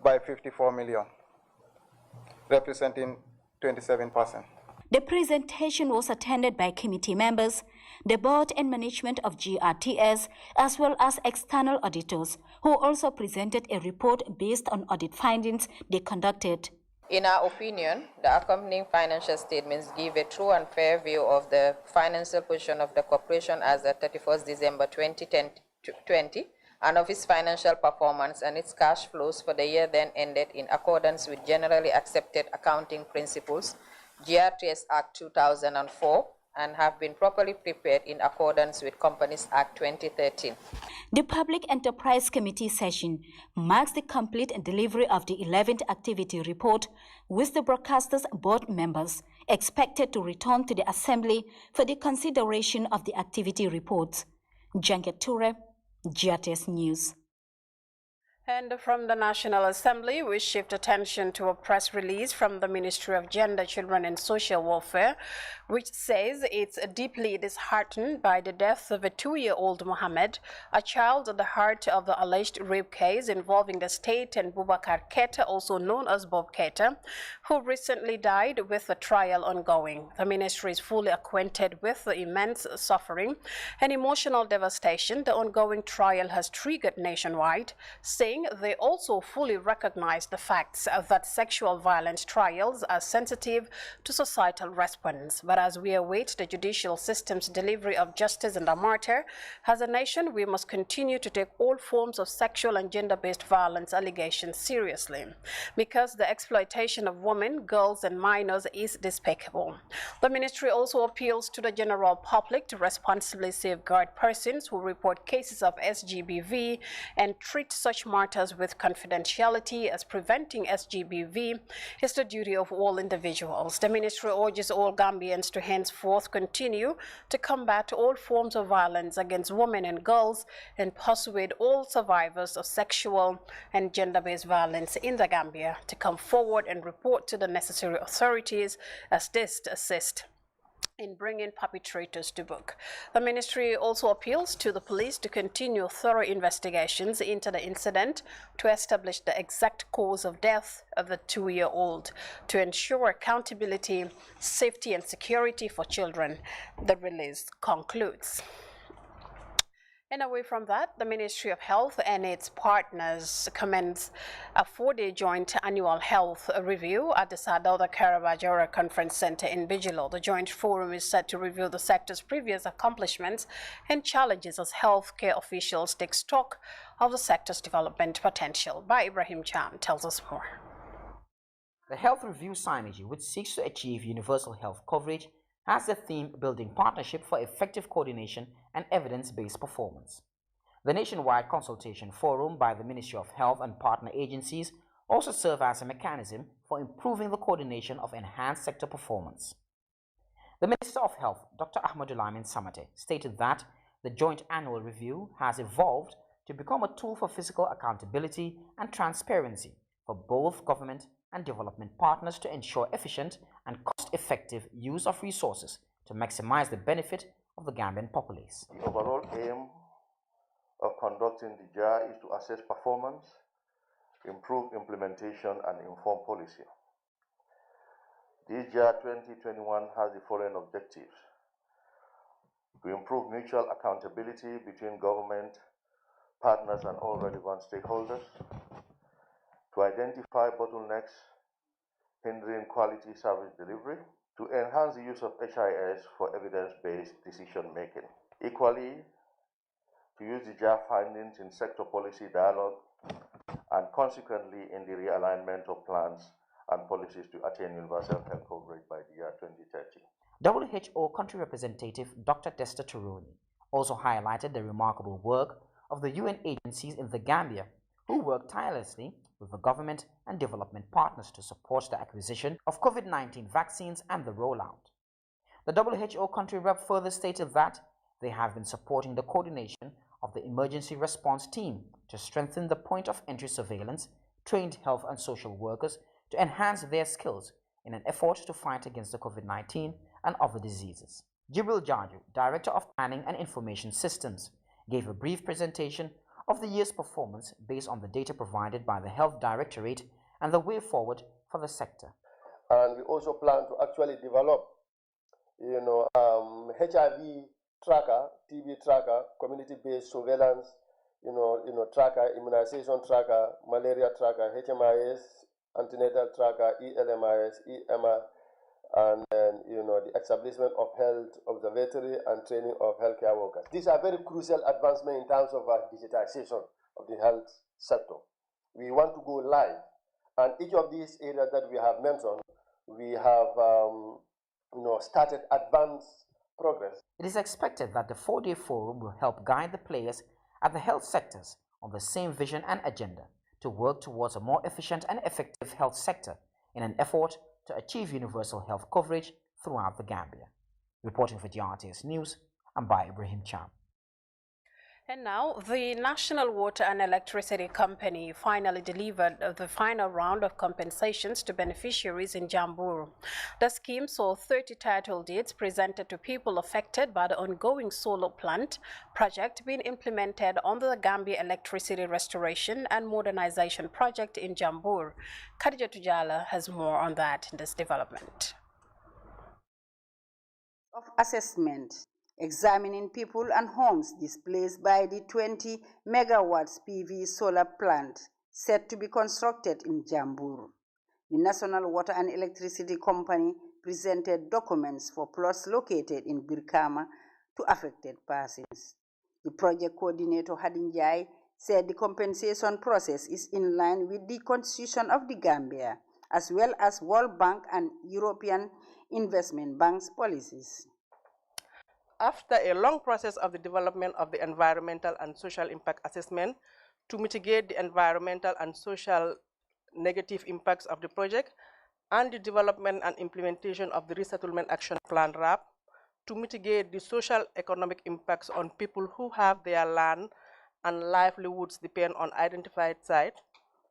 by 54 million, representing 27%. The presentation was attended by committee members, the board and management of GRTS, as well as external auditors, who also presented a report based on audit findings they conducted. In our opinion, the accompanying financial statements give a true and fair view of the financial position of the corporation as of 31st December 2020 and of its financial performance and its cash flows for the year then ended in accordance with generally accepted accounting principles, GRTS Act 2004, and have been properly prepared in accordance with Companies Act 2013. The Public Enterprise Committee session marks the complete delivery of the 11th activity report, with the broadcasters' board members expected to return to the Assembly for the consideration of the activity reports. Janket Toure, GRTS News. And from the National Assembly, we shift attention to a press release from the Ministry of Gender, Children and Social Welfare, which says it's deeply disheartened by the death of a 2-year-old Mohammed, a child at the heart of the alleged rape case involving the state and Boubacar Keita, also known as Bob Keita, who recently died with a trial ongoing. The ministry is fully acquainted with the immense suffering and emotional devastation the ongoing trial has triggered nationwide, saying they also fully recognize the facts that sexual violence trials are sensitive to societal response. But as we await the judicial system's delivery of justice and a martyr, as a nation, we must continue to take all forms of sexual and gender-based violence allegations seriously, because the exploitation of women, girls, and minors is despicable. The ministry also appeals to the general public to responsibly safeguard persons who report cases of SGBV and treat such martyrs with confidentiality, as preventing SGBV is the duty of all individuals. The ministry urges all Gambians to henceforth continue to combat all forms of violence against women and girls and persuade all survivors of sexual and gender-based violence in the Gambia to come forward and report to the necessary authorities as this to assist in bringing perpetrators to book. The ministry also appeals to the police to continue thorough investigations into the incident to establish the exact cause of death of the 2-year-old to ensure accountability, safety, and security for children. The release concludes. And away from that, the Ministry of Health and its partners commence a 4-day joint annual health review at the Sadauda Karabajora Conference Center in Bijilo. The joint forum is set to review the sector's previous accomplishments and challenges as healthcare officials take stock of the sector's development potential. By Ibrahim Chan tells us more. The Health Review Synergy, which seeks to achieve universal health coverage, has the theme Building Partnership for Effective Coordination and Evidence-Based Performance. The nationwide consultation forum by the Ministry of Health and partner agencies also serve as a mechanism for improving the coordination of enhanced sector performance. The Minister of Health, Dr. Ahmadulamin Samate, stated that the joint annual review has evolved to become a tool for fiscal accountability and transparency for both government and development partners to ensure efficient and cost-effective use of resources to maximize the benefit of the Gambian populace. The overall aim of conducting the JAR is to assess performance, improve implementation, and inform policy. This JAR 2021 has the following objectives: to improve mutual accountability between government, partners, and all relevant stakeholders, to identify bottlenecks hindering quality service delivery, to enhance the use of HIS for evidence-based decision-making. Equally, to use the JAR findings in sector policy dialogue and consequently in the realignment of plans and policies to attain universal health coverage by the year 2030. WHO country representative Dr. Desta Turuni also highlighted the remarkable work of the UN agencies in the Gambia, who work tirelessly with the government and development partners to support the acquisition of COVID-19 vaccines and the rollout. The WHO country rep further stated that they have been supporting the coordination of the emergency response team to strengthen the point of entry surveillance, trained health and social workers to enhance their skills in an effort to fight against the COVID-19 and other diseases. Jibril Jaju, Director of Planning and Information Systems, gave a brief presentation of the year's performance based on the data provided by the Health Directorate and the way forward for the sector. And we also plan to actually develop, HIV tracker, TB tracker, community-based surveillance, tracker, immunization tracker, malaria tracker, HMIS, antenatal tracker, ELMIS, EMR, and then, the establishment of health observatory and training of healthcare workers. These are very crucial advancements in terms of digitization of the health sector. We want to go live, and each of these areas that we have mentioned, we have, started advanced progress. It is expected that the 4-day forum will help guide the players at the health sectors on the same vision and agenda to work towards a more efficient and effective health sector in an effort to achieve universal health coverage throughout the Gambia. Reporting for GRTS News, I'm by Ibrahim Cham. And now, the National Water and Electricity Company finally delivered the final round of compensations to beneficiaries in Jamburu. The scheme saw 30 title deeds presented to people affected by the ongoing solar plant project being implemented under the Gambia Electricity Restoration and Modernization Project in Jamburu. Khadija Tujala has more on that in this development. Of assessment, examining people and homes displaced by the 20 megawatts PV solar plant set to be constructed in Jamburu. The National Water and Electricity Company presented documents for plots located in Birkama to affected persons. The project coordinator Hadinjai said the compensation process is in line with the Constitution of the Gambia, as well as World Bank and European Investment Bank's policies. After a long process of the development of the environmental and social impact assessment to mitigate the environmental and social negative impacts of the project, and the development and implementation of the Resettlement Action Plan RAP to mitigate the social economic impacts on people who have their land and livelihoods depend on identified sites,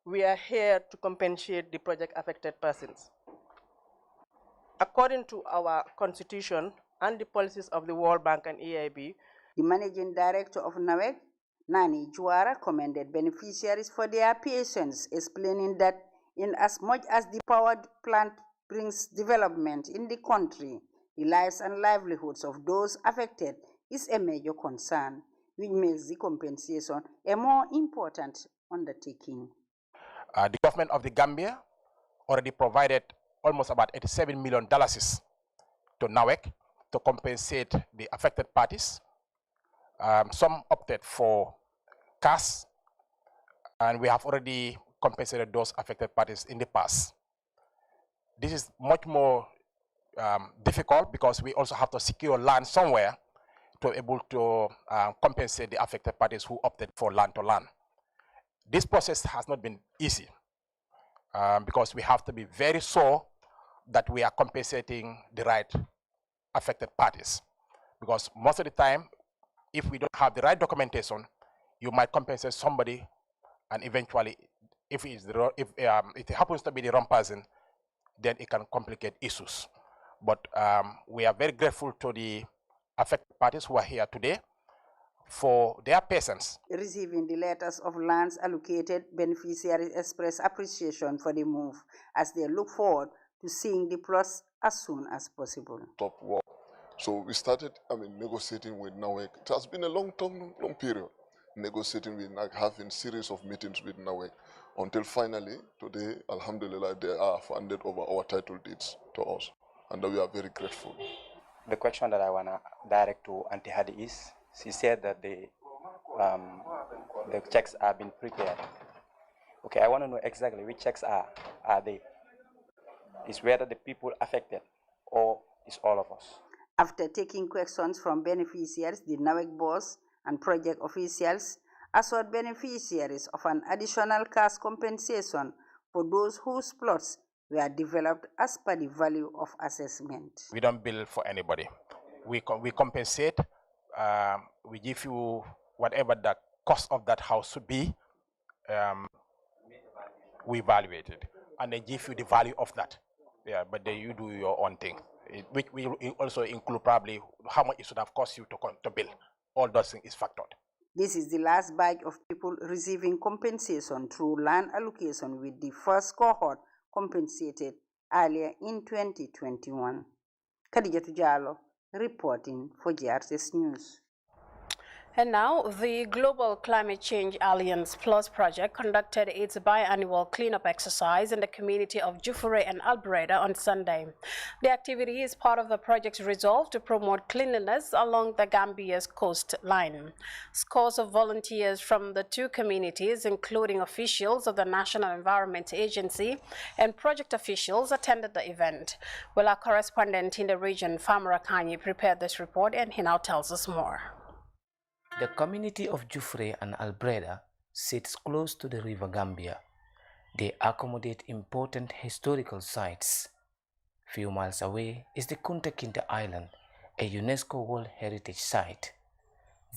we are here to compensate the project affected persons. According to our constitution and the policies of the World Bank and EIB, the managing director of NAWEC, Nani Juara, commended beneficiaries for their patience, explaining that in as much as the power plant brings development in the country, the lives and livelihoods of those affected is a major concern, which makes the compensation a more important undertaking. The government of the Gambia already provided almost about $87 million to NAWEC to compensate the affected parties. Some opted for cash, and we have already compensated those affected parties in the past. This is much more difficult because we also have to secure land somewhere to be able to compensate the affected parties who opted for land to land. This process has not been easy because we have to be very sure that we are compensating the right affected parties, because most of the time, if we don't have the right documentation, you might compensate somebody, and eventually, if it happens to be the wrong person, then it can complicate issues. But we are very grateful to the affected parties who are here today for their patience. Receiving the letters of lands allocated, beneficiaries express appreciation for the move as they look forward to seeing the plots as soon as possible. Top work. So we started, negotiating with NAWEC. It has been a long period, negotiating with NAWEC, having series of meetings with NAWEC, until finally, today, alhamdulillah, they are funded over our title deeds to us, and we are very grateful. The question that I want to direct to Auntie Hadi is, she said that the checks are being prepared. Okay, I want to know exactly which checks are they? Is whether the people affected or is all of us? After taking questions from beneficiaries, the NAWEC boss and project officials assured beneficiaries of an additional cash compensation for those whose plots were developed as per the value of assessment. We don't bill for anybody. We compensate. We give you whatever the cost of that house should be. We evaluate it, and they give you the value of that. Yeah, but then you do your own thing. Which will also include probably how much it should have cost you to bill. All those things is factored. This is the last batch of people receiving compensation through land allocation, with the first cohort compensated earlier in 2021. Khadijatu Jallow reporting for GRTS News. And now, the Global Climate Change Alliance Plus project conducted its biannual cleanup exercise in the community of Jufure and Albreda on Sunday. The activity is part of the project's resolve to promote cleanliness along the Gambia's coastline. Scores of volunteers from the two communities, including officials of the National Environment Agency and project officials, attended the event. Well, our correspondent in the region, Famara Kanyi, prepared this report, and he now tells us more. The community of Jufre and Albreda sits close to the River Gambia. They accommodate important historical sites. Few miles away is the Kunta Kinte Island, a UNESCO World Heritage Site.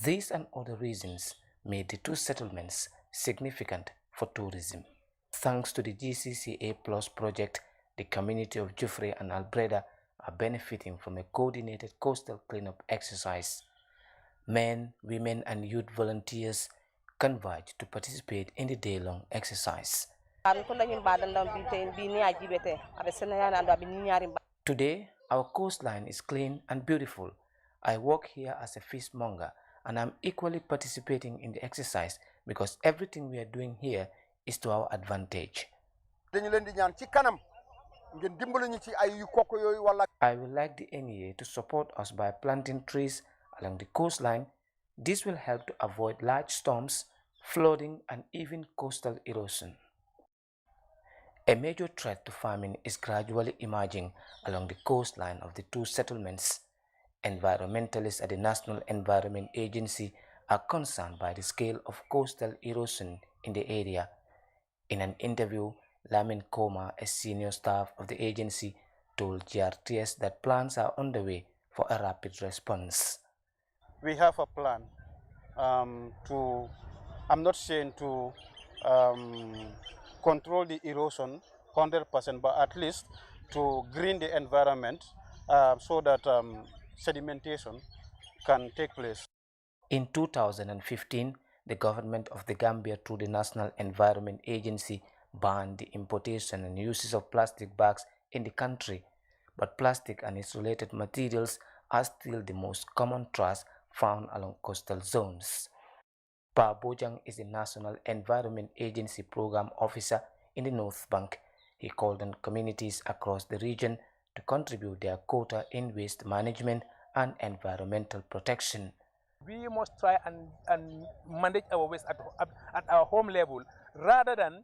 These and other reasons made the two settlements significant for tourism. Thanks to the GCCA Plus project, the community of Jufre and Albreda are benefiting from a coordinated coastal cleanup exercise. Men, women, and youth volunteers converge to participate in the day-long exercise. Today, our coastline is clean and beautiful. I work here as a fishmonger, and I'm equally participating in the exercise because everything we are doing here is to our advantage. I would like the NEA to support us by planting trees along the coastline. This will help to avoid large storms, flooding, and even coastal erosion. A major threat to farming is gradually emerging along the coastline of the two settlements. Environmentalists at the National Environment Agency are concerned by the scale of coastal erosion in the area. In an interview, Lamin Koma, a senior staff of the agency, told GRTS that plans are underway for a rapid response. We have a plan I'm not saying to control the erosion 100%, but at least to green the environment so that sedimentation can take place. In 2015, the government of the Gambia through the National Environment Agency banned the importation and uses of plastic bags in the country, but plastic and its related materials are still the most common trash found along coastal zones. Pa Bojang is the National Environment Agency Program Officer in the North Bank. He called on communities across the region to contribute their quota in waste management and environmental protection. We must try and manage our waste at our home level rather than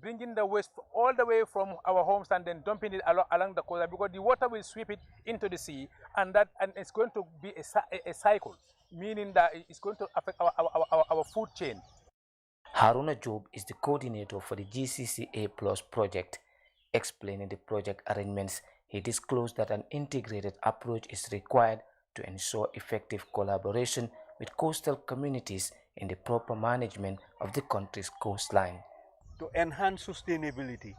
bringing the waste all the way from our homes and then dumping it along the coast, because the water will sweep it into the sea, and it's going to be a cycle, meaning that it's going to affect our food chain. Haruna Job is the coordinator for the GCCA Plus project. Explaining the project arrangements, he disclosed that an integrated approach is required to ensure effective collaboration with coastal communities in the proper management of the country's coastline. To enhance sustainability,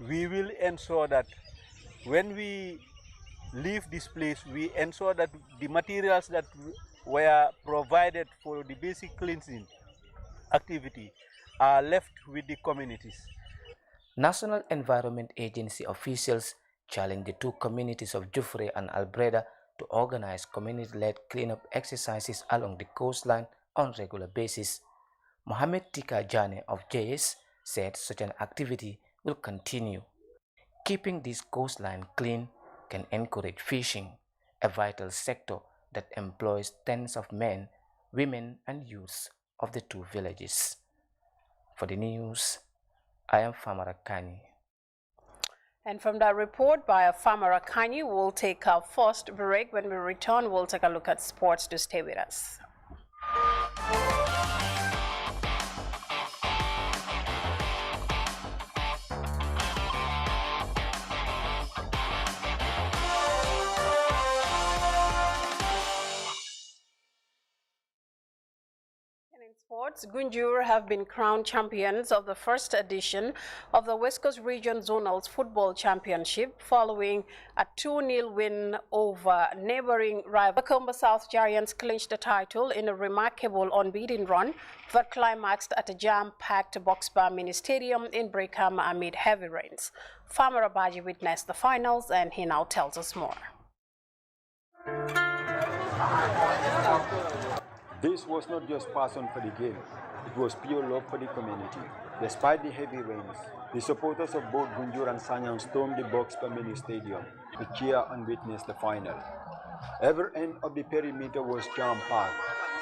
we will ensure that when we leave this place, we ensure that the materials that were provided for the basic cleansing activity are left with the communities. National Environment Agency officials challenged the two communities of Jufre and Albreda to organize community-led cleanup exercises along the coastline on a regular basis. Mohamed Tika Jane of JS said such an activity will continue. Keeping this coastline clean can encourage fishing, a vital sector that employs tens of men, women, and youths of the two villages. For the news, I am Famara Kanyi. And from that report by Famara Kanyi, we'll take our first break. When we return, we'll take a look at sports. To stay with us. sports, Gunjur have been crowned champions of the first edition of the West Coast Region Zonals Football Championship following a 2-0 win over neighboring rival. The Combo South Giants clinched the title in a remarkable unbeaten run that climaxed at a jam-packed Boxbar Mini Stadium in Brickham amid heavy rains. Farmer Abaji witnessed the finals and he now tells us more. This was not just passion for the game, it was pure love for the community. Despite the heavy rains, the supporters of both Gunjur and Sanyang stormed the Boxbar Mini Stadium to cheer and witness the final. Every end of the perimeter was jam-packed,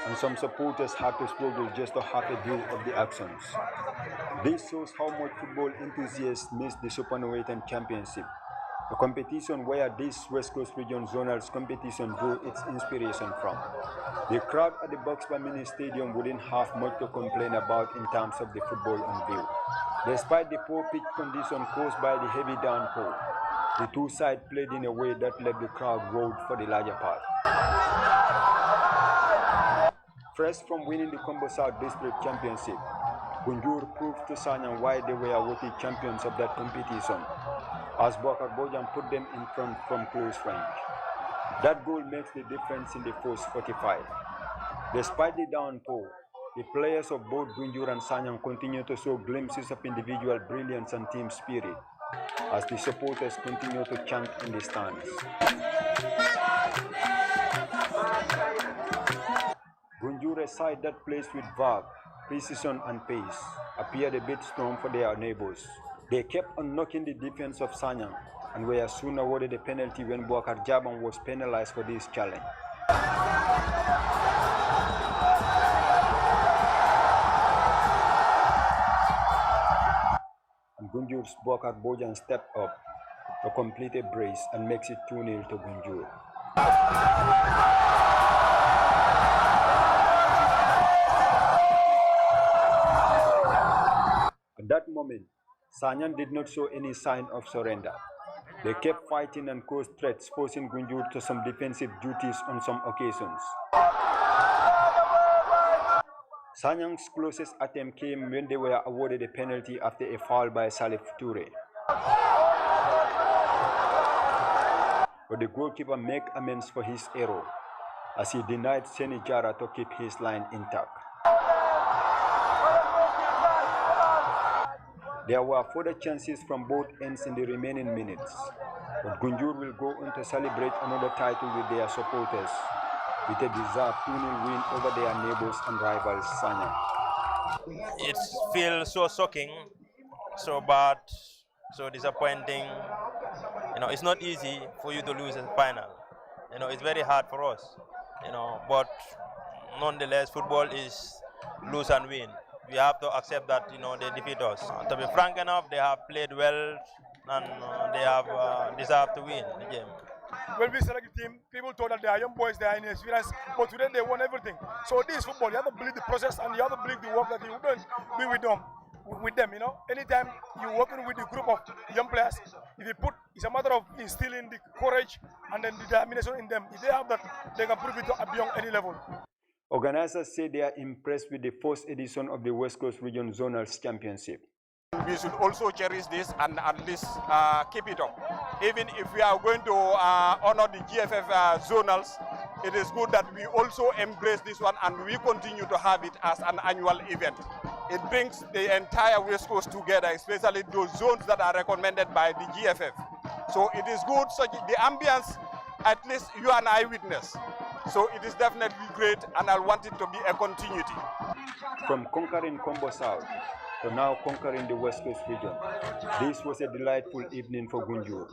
and some supporters had to struggle just to have a view of the actions. This shows how much football enthusiasts miss the Supernovated Championship, a competition where this West Coast Region Zonals competition drew its inspiration from. The crowd at the Boxbar Mini Stadium wouldn't have much to complain about in terms of the football on view. Despite the poor pitch condition caused by the heavy downpour, the two sides played in a way that let the crowd roar for the larger part. Fresh from winning the Combo South District Championship, Gunjur proved to Sanyang why they were worthy champions of that competition, as Bokar Bojang put them in front from close range. That goal makes the difference in the first 45. Despite the downpour, the players of both Gunjur and Sanyang continue to show glimpses of individual brilliance and team spirit, as the supporters continue to chant in the stands. Gunjur, a side that plays with verve, precision and pace, appeared a bit strong for their neighbors. They kept on knocking the defense of Sanyang and were soon awarded a penalty when Bokar Jabang was penalized for this challenge. And Gunjur's Bokar Bojang stepped up to complete a brace and makes it 2-0 to Gunjur. At that moment, Sanyang did not show any sign of surrender. They kept fighting and caused threats, forcing Gunjur to some defensive duties on some occasions. Sanyang's closest attempt came when they were awarded a penalty after a foul by Salif Toure. But the goalkeeper made amends for his error, as he denied Seni Jara to keep his line intact. There were further chances from both ends in the remaining minutes, but Gunjur will go on to celebrate another title with their supporters, with a deserved 2-0 win over their neighbors and rivals Sanyang. It feels so shocking, so bad, so disappointing. It's not easy for you to lose in the final. It's very hard for us, but nonetheless, football is lose and win. We have to accept that, they defeat us. To be frank enough, they have played well and they have deserved to win the game. When we select a team, people thought that they are young boys, they are inexperienced, but today they won everything. So this is football. You have to believe the process and you have to believe the work that you do with them. Anytime you're working with a group of young players, it's a matter of instilling the courage and then the determination in them. If they have that, they can prove it beyond any level. Organizers say they are impressed with the first edition of the West Coast Region Zonals Championship. We should also cherish this and at least keep it up. Even if we are going to honor the GFF zonals, it is good that we also embrace this one and we continue to have it as an annual event. It brings the entire West Coast together, especially those zones that are recommended by the GFF. So it is good, so the ambience, at least you and I witness. So it is definitely great and I want it to be a continuity. From conquering Combo South to now conquering the West Coast region, this was a delightful evening for Gunjur,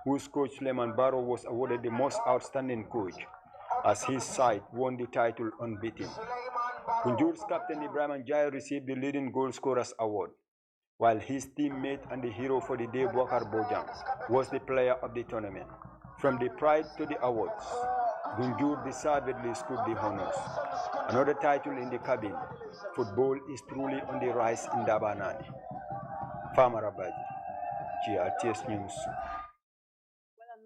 whose coach Leman Barrow was awarded the most outstanding coach, as his side won the title unbeaten. Gunjur's captain Ibrahim Njai received the leading goal scorers award, while his teammate and the hero for the day, Bokar Bojang, was the player of the tournament. From the pride to the awards, Gunjur deservedly scooped the honors. Another title in the cabin. Football is truly on the rise in Dabanani. Farmer Abaji, GRTS News.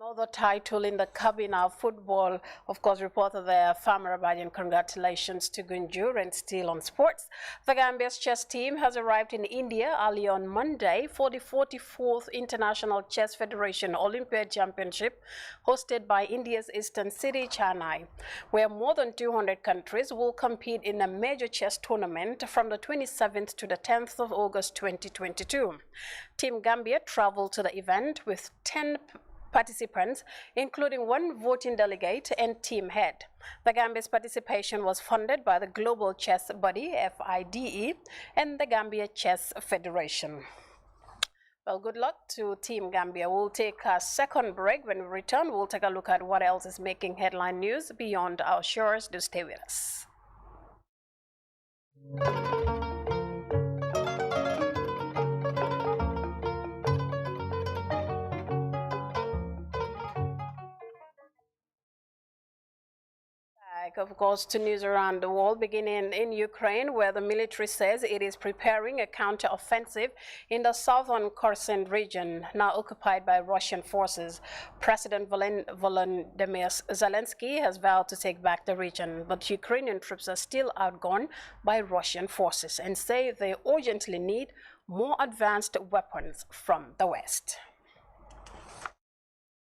Well, Another title in the cabina football, of course, reporter there, Farmer Abadian, congratulations to Gunjur. And still on sports, the Gambia's chess team has arrived in India early on Monday for the 44th International Chess Federation Olympiad Championship, hosted by India's eastern city, Chennai, where more than 200 countries will compete in a major chess tournament from the 27th to the 10th of August 2022. Team Gambia traveled to the event with 10 participants, including one voting delegate and team head. The Gambia's participation was funded by the Global Chess Body, FIDE, and the Gambia Chess Federation. Well, good luck to Team Gambia. We'll take a second break. When we return, we'll take a look at what else is making headline news beyond our shores. Do stay with us. Of course, to news around the world, beginning in Ukraine, where the military says it is preparing a counter-offensive in the southern Kherson region, now occupied by Russian forces. President Volodymyr Zelensky has vowed to take back the region, but Ukrainian troops are still outgunned by Russian forces and say they urgently need more advanced weapons from the West.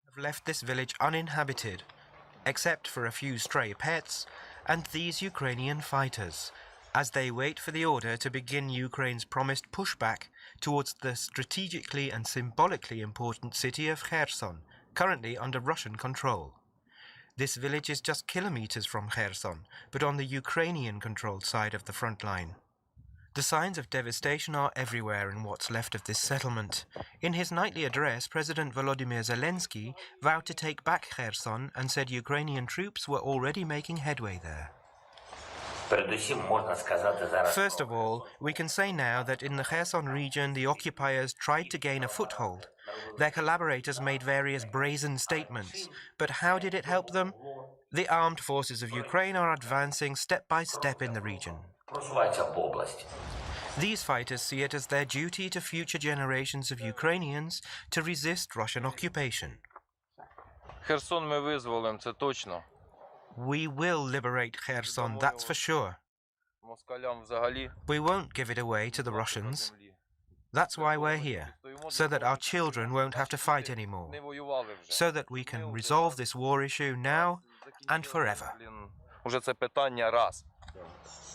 Have left this village uninhabited, except for a few stray pets and these Ukrainian fighters, as they wait for the order to begin Ukraine's promised pushback towards the strategically and symbolically important city of Kherson, currently under Russian control. This village is just kilometers from Kherson, but on the Ukrainian-controlled side of the front line. The signs of devastation are everywhere in what's left of this settlement. In his nightly address, President Volodymyr Zelensky vowed to take back Kherson and said Ukrainian troops were already making headway there. First of all, we can say now that in the Kherson region the occupiers tried to gain a foothold. Their collaborators made various brazen statements, but how did it help them? The armed forces of Ukraine are advancing step by step in the region. These fighters see it as their duty to future generations of Ukrainians to resist Russian occupation. Херсон ми визволимо, це точно. We will liberate Kherson, that's for sure. Москалям взагалі. We won't give it away to the Russians. That's why we're here, so that our children won't have to fight anymore, so that we can resolve this war issue now and forever. Уже це питання раз.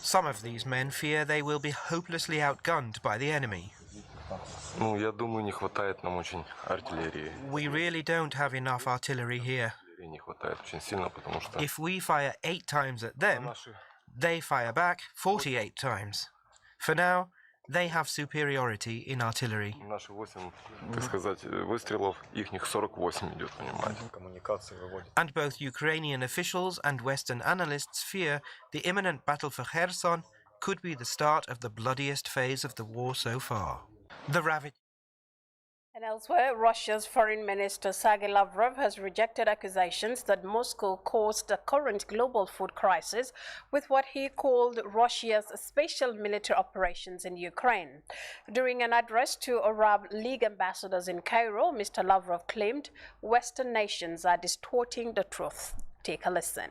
Some of these men fear they will be hopelessly outgunned by the enemy. Ну, я думаю, не хватает нам очень артиллерии. We really don't have enough artillery here. Не хватает очень сильно, потому что... If we fire 8 times at them, they fire back 48 times. For now, they have superiority in artillery. Наши 8, так сказать, выстрелов, ихних 48 идет, понимаете? And both Ukrainian officials and Western analysts fear the imminent battle for Kherson could be the start of the bloodiest phase of the war so far. The ravage. And elsewhere, Russia's Foreign Minister Sergei Lavrov has rejected accusations that Moscow caused the current global food crisis with what he called Russia's special military operations in Ukraine. During an address to Arab League ambassadors in Cairo, Mr. Lavrov claimed Western nations are distorting the truth. Take a listen.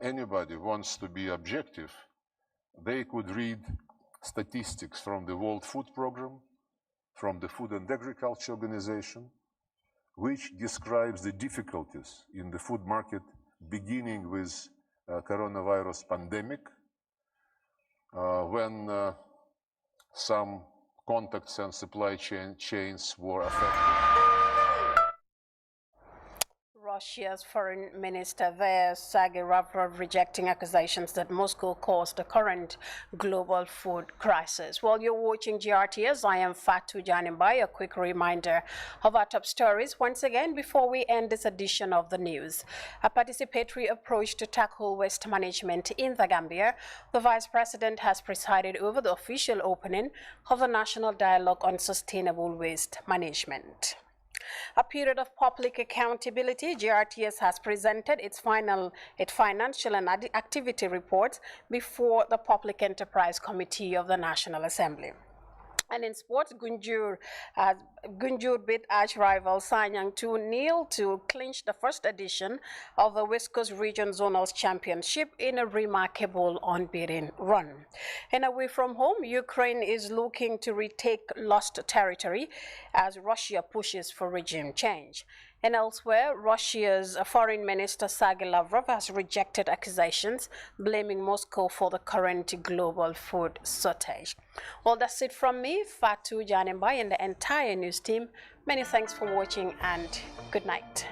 Anybody wants to be objective, they could read statistics from the World Food Programme, from the Food and Agriculture Organization, which describes the difficulties in the food market beginning with coronavirus pandemic, when some contacts and supply chains were affected. Russia's foreign minister there, Sergei Lavrov, rejecting accusations that Moscow caused the current global food crisis. While you're watching GRTS, I am Fatu Janimbai. A quick reminder of our top stories once again before we end this edition of the news. A participatory approach to tackle waste management in the Gambia. The Vice President has presided over the official opening of the National Dialogue on Sustainable Waste Management. A period of public accountability, GRTS has presented its financial and activity reports before the Public Enterprise Committee of the National Assembly. And in sports, Gunjur beat arch rival Sanyang 2-0 to clinch the first edition of the West Coast Region Zonals Championship in a remarkable unbeaten run. And away from home, Ukraine is looking to retake lost territory as Russia pushes for regime change. And elsewhere, Russia's Foreign Minister Sergei Lavrov has rejected accusations blaming Moscow for the current global food shortage. Well, that's it from me, Fatu Janembai, and the entire news team. Many thanks for watching and good night.